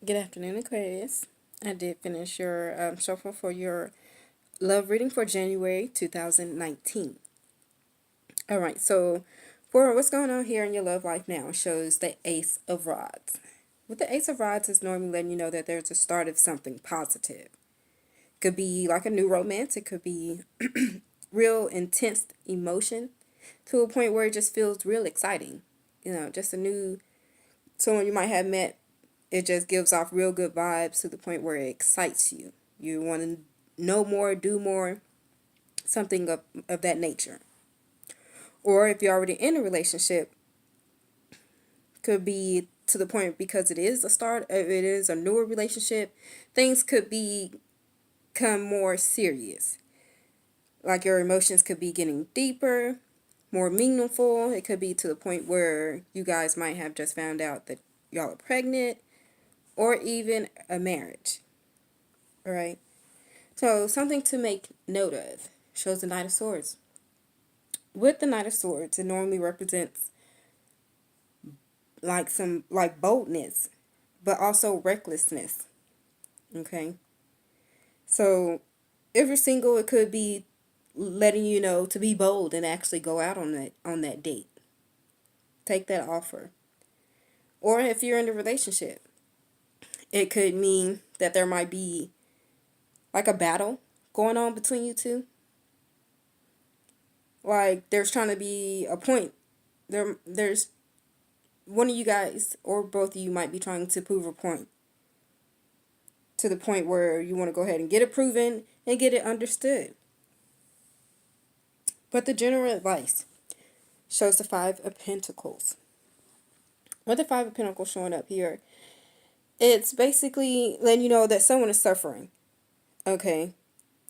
Good afternoon, Aquarius. I did finish your shuffle for your love reading for January 2019. All right, so for what's going on here in your love life now shows the Ace of Rods. With the Ace of Rods is normally letting you know that there's a start of something positive. Could be like a new romance. It could be real intense emotion to a point where it just feels real exciting. Just a new someone you might have met. It just gives off real good vibes to the point where it excites you. You want to know more, do more, something of that nature. Or if you're already in a relationship, could be to the point because it is a start, it is a newer relationship, things could become more serious. Like your emotions could be getting deeper, more meaningful. It could be to the point where you guys might have just found out that y'all are pregnant, or even a marriage. All right. So something to make note of shows the Knight of Swords. With the Knight of Swords, it normally represents like boldness, but also recklessness. Okay. So if you're single, it could be letting you know to be bold and actually go out on that date. Take that offer. Or if you're in a relationship, it could mean that there might be like a battle going on between you two. Like there's trying to be a point. There's one of you guys or both of you might be trying to prove a point to the point where you want to go ahead and get it proven and get it understood. But the general advice shows the Five of Pentacles. With the Five of Pentacles showing up here, it's basically letting you know that someone is suffering. Okay.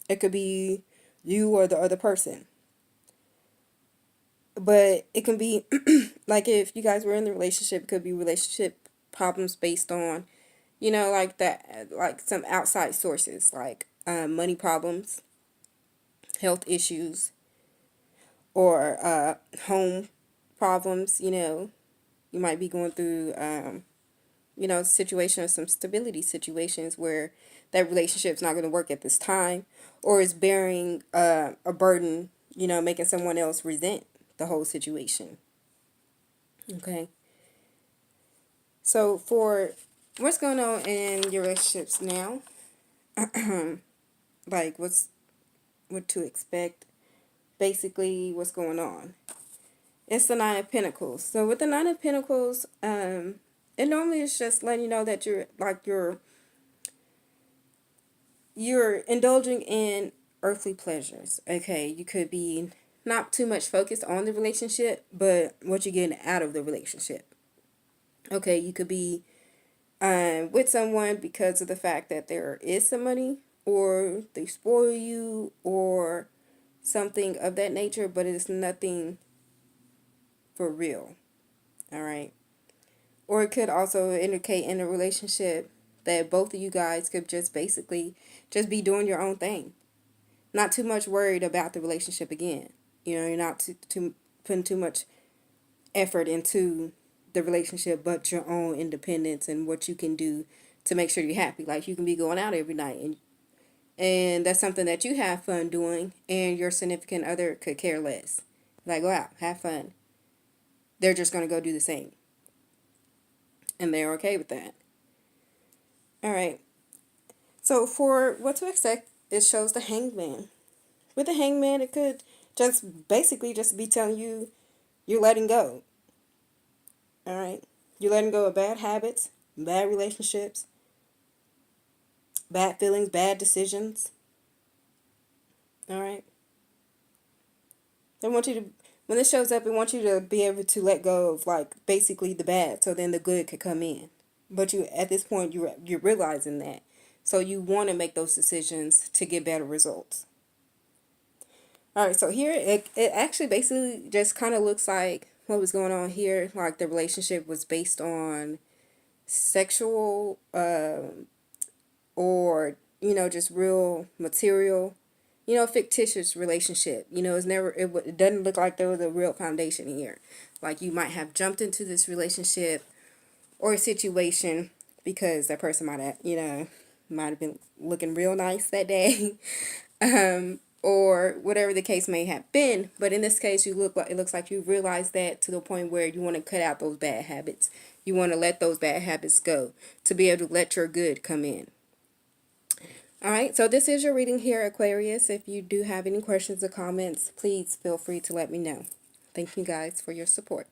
It could be you or the other person. But it can be like if you guys were in the relationship, it could be relationship problems based on, like that, like some outside sources, like money problems, health issues, or home problems. You might be going through, situations, some stability situations where that relationship's not going to work at this time, or is bearing a burden, making someone else resent the whole situation. Okay. So for what's going on in your relationships now, like what to expect, basically what's going on. It's the Nine of Pentacles. So with the Nine of Pentacles, it normally is just letting you know that you're indulging in earthly pleasures. Okay, you could be not too much focused on the relationship, but what you're getting out of the relationship. Okay, you could be with someone because of the fact that there is some money, or they spoil you, or something of that nature, but it's nothing for real. All right. Or it could also indicate in a relationship that both of you guys could just basically just be doing your own thing. Not too much worried about the relationship again. You're not too putting too much effort into the relationship, but your own independence and what you can do to make sure you're happy. Like you can be going out every night, and that's something that you have fun doing, and your significant other could care less. Like, go out, have fun. They're just going to go do the same. And they're okay with that. All right. So for what to expect, it shows the Hangman. With the Hangman, it could just basically just be telling you you're letting go. All right. You're letting go of bad habits, bad relationships, bad feelings, bad decisions. All right. They want you to, when this shows up, it wants you to be able to let go of like basically the bad, so then the good could come in. But you, at this point, you're realizing that, so you want to make those decisions to get better results. All right, so here it actually basically just kind of looks like what was going on here. Like the relationship was based on sexual, or just real material, fictitious relationship. It's never, it doesn't look like there was a real foundation here. Like you might have jumped into this relationship or a situation because that person might have, might have been looking real nice that day. Or whatever the case may have been. But in this case, it looks like you realize that to the point where you want to cut out those bad habits. You want to let those bad habits go to be able to let your good come in. All right, so this is your reading here, Aquarius. If you do have any questions or comments, please feel free to let me know. Thank you guys for your support.